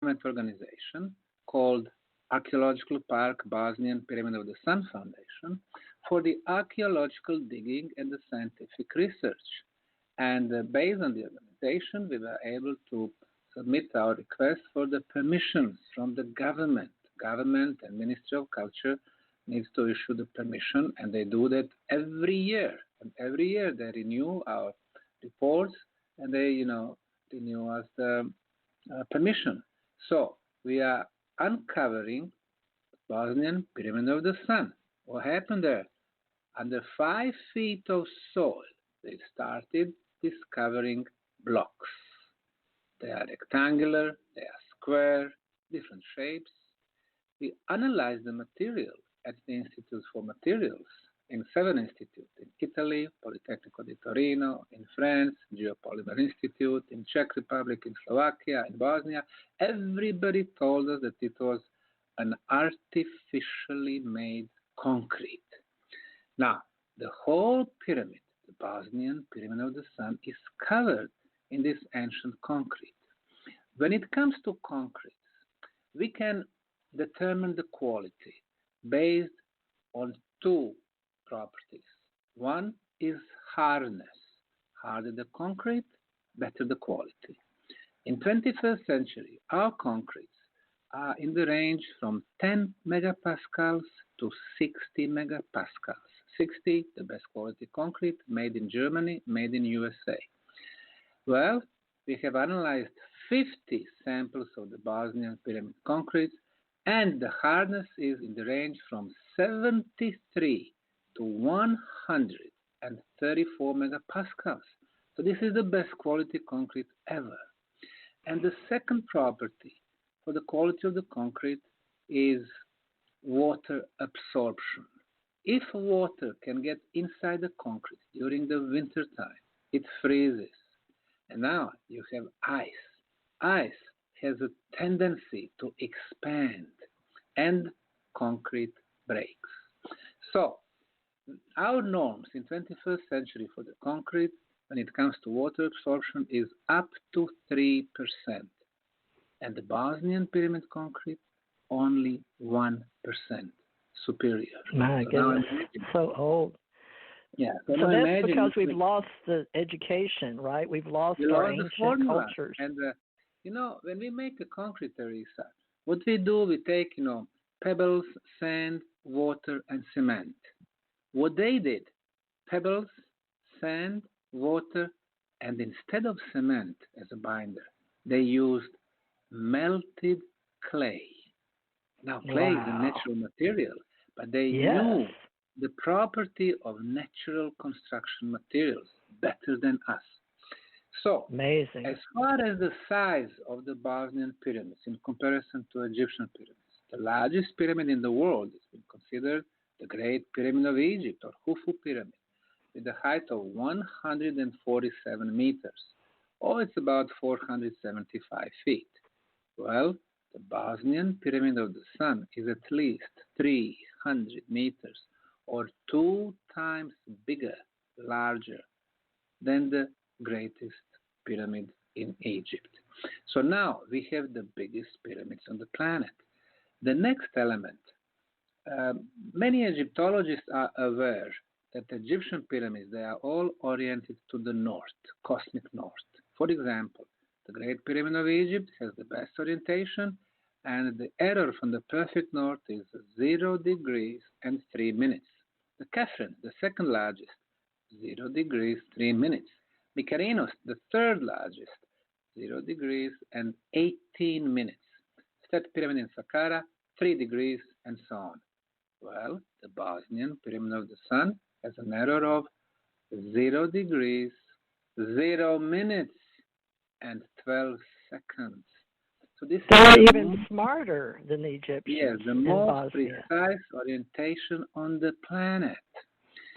non-government organization called Archaeological Park Bosnian Pyramid of the Sun Foundation for the archaeological digging and the scientific research. And based on the organization, we were able to submit our request for the permissions from the government. Government and Ministry of Culture needs to issue the permission, and they do that every year. And every year they renew our reports, and they, renew us the permission. So we are uncovering Bosnian Pyramid of the Sun. What happened there? Under 5 feet of soil, they started discovering blocks. They are rectangular, they are square, different shapes. We analyzed the material at the Institute for Materials in 7 institutes in Italy, Politecnico di Torino, in France, Geopolymer Institute, in Czech Republic, in Slovakia, in Bosnia. Everybody told us that it was an artificially made concrete. Now, the whole pyramid, the Bosnian Pyramid of the Sun, is covered in this ancient concrete. When it comes to concrete, we can determine the quality based on two properties. One is hardness. Harder the concrete, better the quality. In 21st century, our concretes are in the range from 10 megapascals to 60 megapascals. 60, the best quality concrete, made in Germany, made in USA. Well, we have analyzed 50 samples of the Bosnian pyramid concrete, and the hardness is in the range from 73 to 134 megapascals. So this is the best quality concrete ever. And the second property for the quality of the concrete is water absorption. If water can get inside the concrete during the winter time, it freezes. And now you have ice. Ice has a tendency to expand and concrete breaks. So our norms in 21st century for the concrete when it comes to water absorption is up to 3%. And the Bosnian pyramid concrete only 1% superior. My goodness, so old. Yeah. So that's because we've lost the education, right? We've lost our ancient cultures. And when we make a concrete, Teresa, what we do, we take pebbles, sand, water, and cement. What they did, pebbles, sand, water, and instead of cement as a binder, they used melted clay. Now, clay is a natural material, but they knew the property of natural construction materials better than us. So, amazing. As far as the size of the Bosnian pyramids in comparison to Egyptian pyramids, the largest pyramid in the world is being considered the Great Pyramid of Egypt, or Khufu Pyramid, with a height of 147 meters, or it's about 475 feet. Well, the Bosnian Pyramid of the Sun is at least 300 meters, or 2 times bigger, larger than the greatest pyramid in Egypt. So now we have the biggest pyramids on the planet. The next element, many Egyptologists are aware that the Egyptian pyramids, they are all oriented to the north, cosmic north. For example, the Great Pyramid of Egypt has the best orientation, and the error from the perfect north is 0 degrees and 3 minutes. The Khafren, the second largest, 0 degrees, 3 minutes. Mykonos, the third largest, 0 degrees and 18 minutes. State Pyramid in Saqqara, 3 degrees, and so on. Well, the Bosnian Pyramid of the Sun has an error of 0 degrees, 0 minutes, and 12 seconds. So they're even smarter than the Egyptians. Yes, the most precise orientation on the planet.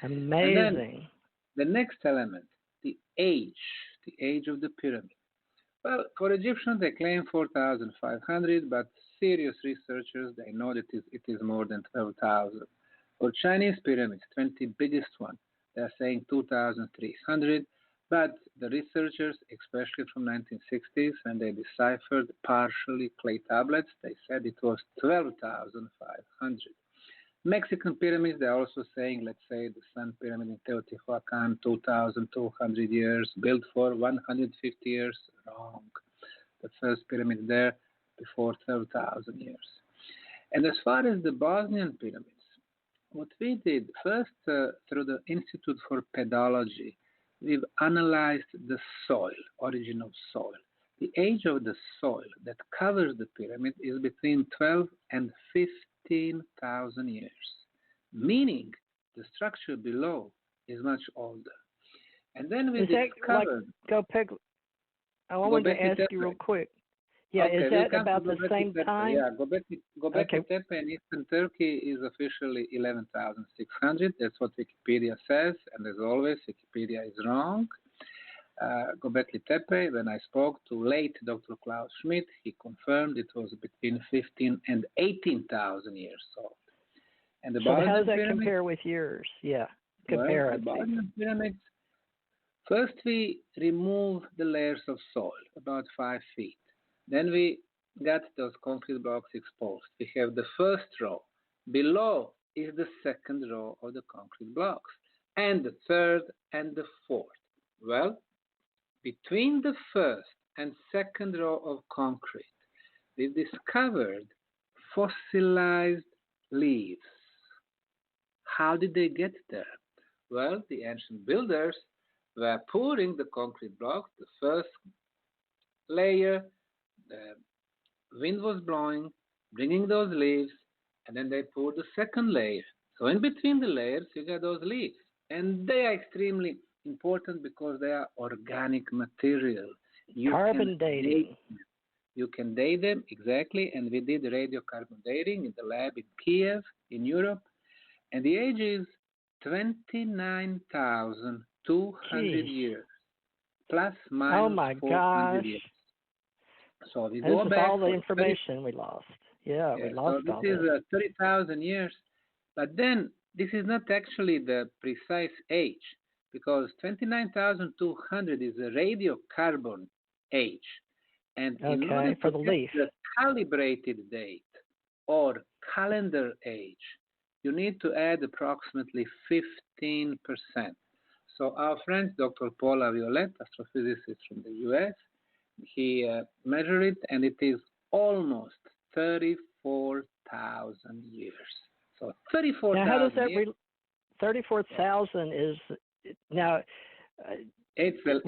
Amazing. The next element, the age of the pyramid. Well, for Egyptians, they claim 4,500, but serious researchers, they know that it is more than 12,000. For Chinese pyramids, 20 biggest one, they are saying 2,300, But the researchers, especially from 1960s, when they deciphered partially clay tablets, they said it was 12,500. Mexican pyramids, they're also saying, let's say, the Sun Pyramid in Teotihuacan, 2,200 years, built for 150 years. Wrong. The first pyramid there before 12,000 years. And as far as the Bosnian pyramids, what we did first through the Institute for Pedology, we've analyzed the soil, origin of soil. The age of the soil that covers the pyramid is between 12 and 15,000 years, meaning the structure below is much older. And then we discovered... I wanted to ask you real quick. Yeah, okay, is that about the same time? Yeah, Göbekli Tepe in Eastern Turkey is officially 11,600. That's what Wikipedia says, and as always, Wikipedia is wrong. Göbekli Tepe, when I spoke to late Dr. Klaus Schmidt, he confirmed it was between 15 and 18,000 years old. And the so how does that compare with yours? Yeah, compare the Bosnian pyramids, first we remove the layers of soil, about 5 feet. Then we got those concrete blocks exposed. We have the first row. Below is the second row of the concrete blocks, and the third and the fourth. Well, between the first and second row of concrete, we discovered fossilized leaves. How did they get there? Well, the ancient builders were pouring the concrete blocks, the first layer, the wind was blowing, bringing those leaves, and then they poured the second layer. So in between the layers, you got those leaves. And they are extremely important because they are organic material. Carbon dating. You can date them, exactly, and we did radiocarbon dating in the lab in Kiev, in Europe, and the age is 29,200 years, plus minus oh my 400 gosh. years. So we this go is back all the information we lost. Yeah, we lost so all this this. is 30,000 years, but then this is not actually the precise age, because 29,200 is a radiocarbon age. And in order for to the get leaf. the calibrated date or calendar age, you need to add approximately 15%. So our friend Dr. Paula Violet, astrophysicist from the US, he measured it, and it is almost 34,000 years. So 34,000 how does that years. 34,000 is now. It's a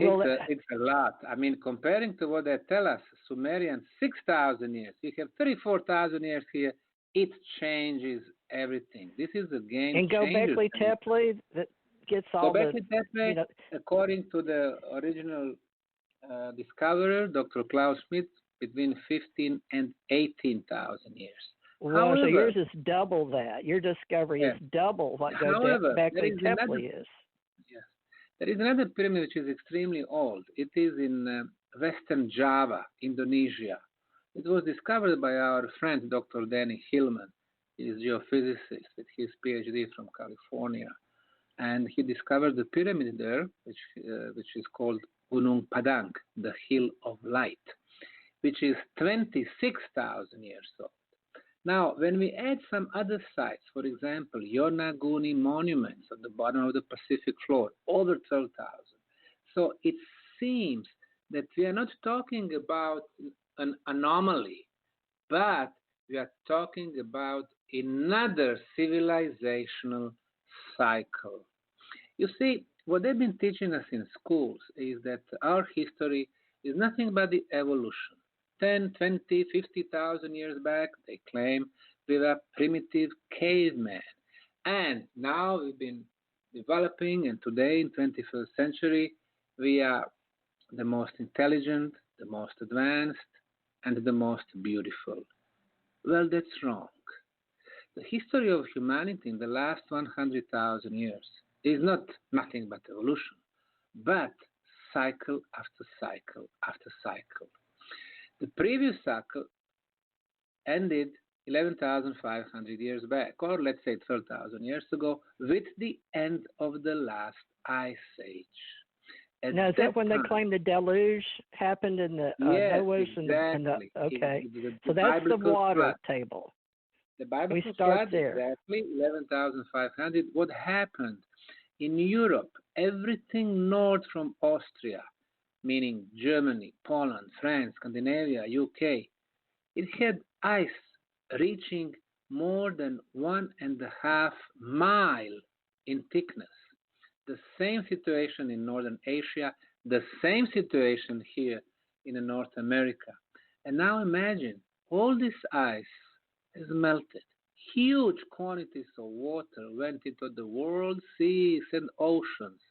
lot. I mean, comparing to what they tell us, Sumerian 6,000 years. You have 34,000 years here. It changes everything. This is a game changer. And Göbekli Tepe that gets all Göbekli Tepe, according to the original discoverer, Dr. Klaus Schmidt, between 15 and 18,000 years. Well, however, so yours is double that. Your discovery is double what Göbekli Tepe is. Yes. There is another pyramid which is extremely old. It is in Western Java, Indonesia. It was discovered by our friend Dr. Danny Hillman. He is a geophysicist with his PhD from California. And he discovered the pyramid there, which is called Gunung Padang, the Hill of Light, which is 26,000 years old. Now, when we add some other sites, for example, Yonaguni monuments at the bottom of the Pacific floor, over 12,000. So it seems that we are not talking about an anomaly, but we are talking about another civilizational cycle. You see, what they've been teaching us in schools is that our history is nothing but the evolution. 10, 20, 50,000 years back, they claim we were primitive cavemen. And now we've been developing, and today in 21st century, we are the most intelligent, the most advanced, and the most beautiful. Well, that's wrong. The history of humanity in the last 100,000 years is not nothing but evolution, but cycle after cycle after cycle. The previous cycle ended 11,500 years back, or let's say 12,000 years ago, with the end of the last ice age. Now, is that when they claim the deluge happened in the Noah's exactly. okay? So that's biblical the water flood. table. The biblical we start flood, there. exactly, 11,500. What happened? In Europe, everything north from Austria, meaning Germany, Poland, France, Scandinavia, UK, it had ice reaching more than 1.5 miles in thickness. The same situation in Northern Asia, the same situation here in North America. And now imagine all this ice has melted. Huge quantities of water went into the world, seas, and oceans.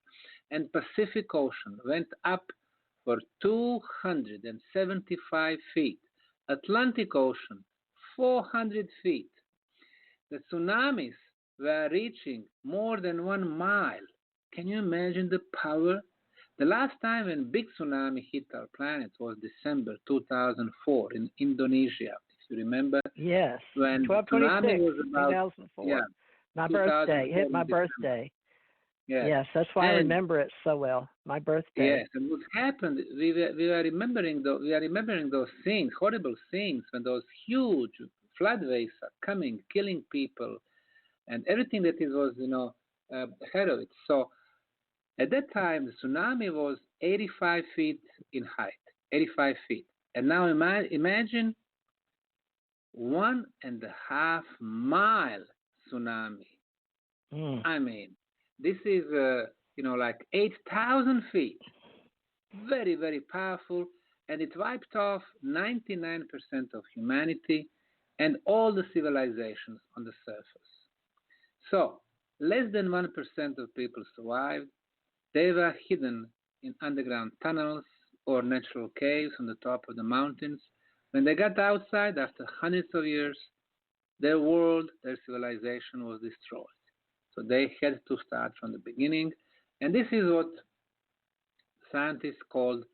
And Pacific Ocean went up for 275 feet. Atlantic Ocean, 400 feet. The tsunamis were reaching more than 1 mile. Can you imagine the power? The last time when big tsunami hit our planet was December 2004 in Indonesia. If you remember, yes, when tsunami was about 2004. My birthday hit my birthday. Yes, that's why I remember it so well. My birthday. Yes, and what happened? We are remembering those things, horrible things, when those huge flood waves are coming, killing people, and everything that was ahead of it. So at that time, the tsunami was 85 feet in height, 85 feet, and now imagine 1.5 mile tsunami. I mean, this is like 8,000 feet. Very, very powerful, and it wiped off 99% of humanity and all the civilizations on the surface. So, less than 1% of people survived. They were hidden in underground tunnels or natural caves on the top of the mountains. When they got outside after hundreds of years, their world, their civilization was destroyed. So they had to start from the beginning, and this is what scientists called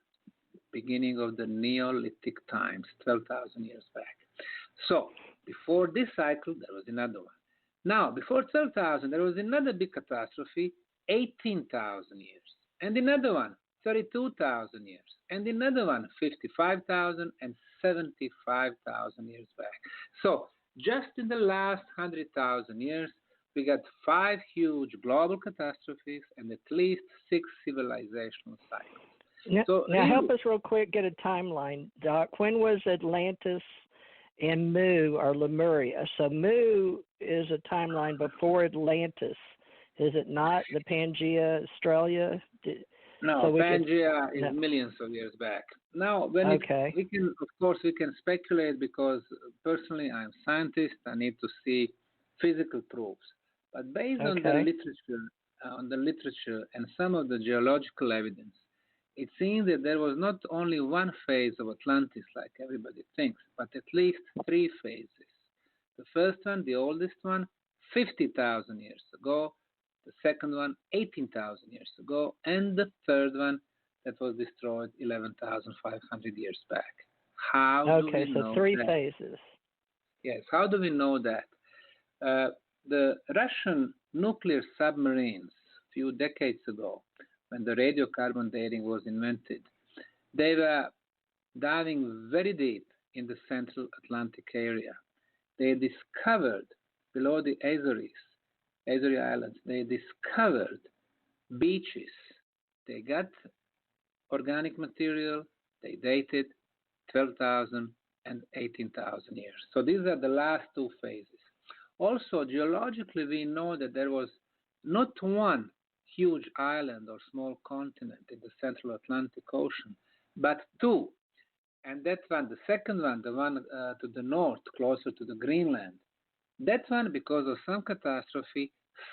beginning of the Neolithic times, 12,000 years back. So before this cycle, there was another one. Now, before 12,000, there was another big catastrophe, 18,000 years, and another one, 32,000 years, and another one, 55,000 and 75,000 years back. So just in the last 100,000 years, we got 5 huge global catastrophes and at least 6 civilizational cycles. Now help us real quick, get a timeline, Doc. When was Atlantis and Mu or Lemuria? So Mu is a timeline before Atlantis. Is it not the Pangea, Australia? No, so Pangea is millions of years back. Now, we can speculate because personally I'm a scientist. I need to see physical proofs. But based on the literature and some of the geological evidence, it seems that there was not only one phase of Atlantis like everybody thinks, but at least 3 phases. The first one, the oldest one, 50,000 years ago. The second one, 18,000 years ago. And the third one that was destroyed 11,500 years back. How do we know 3 that? phases. Yes, how do we know that? The Russian nuclear submarines a few decades ago, when the radiocarbon dating was invented, they were diving very deep in the central Atlantic area. They discovered below the Azores Islands, they discovered beaches. They got organic material, they dated 12,000 and 18,000 years. So these are the last 2 phases. Also, geologically, we know that there was not one huge island or small continent in the central Atlantic Ocean, but 2. And that one, the second one, the one to the north, closer to the Greenland, that one, because of some catastrophe,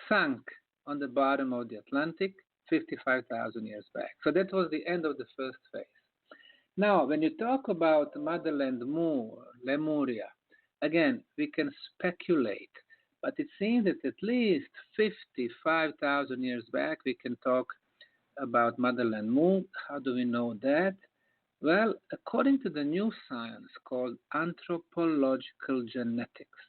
sunk on the bottom of the Atlantic 55,000 years back. So that was the end of the first phase. Now, when you talk about Motherland Mu, Lemuria, again, we can speculate, but it seems that at least 55,000 years back, we can talk about Motherland Mu. How do we know that? Well, according to the new science called anthropological genetics,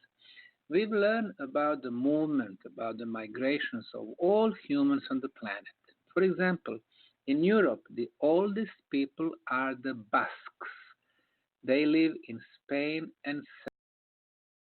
we've learned about the movement, about the migrations of all humans on the planet. For example, In Europe, the oldest people are the Basques. They live in Spain and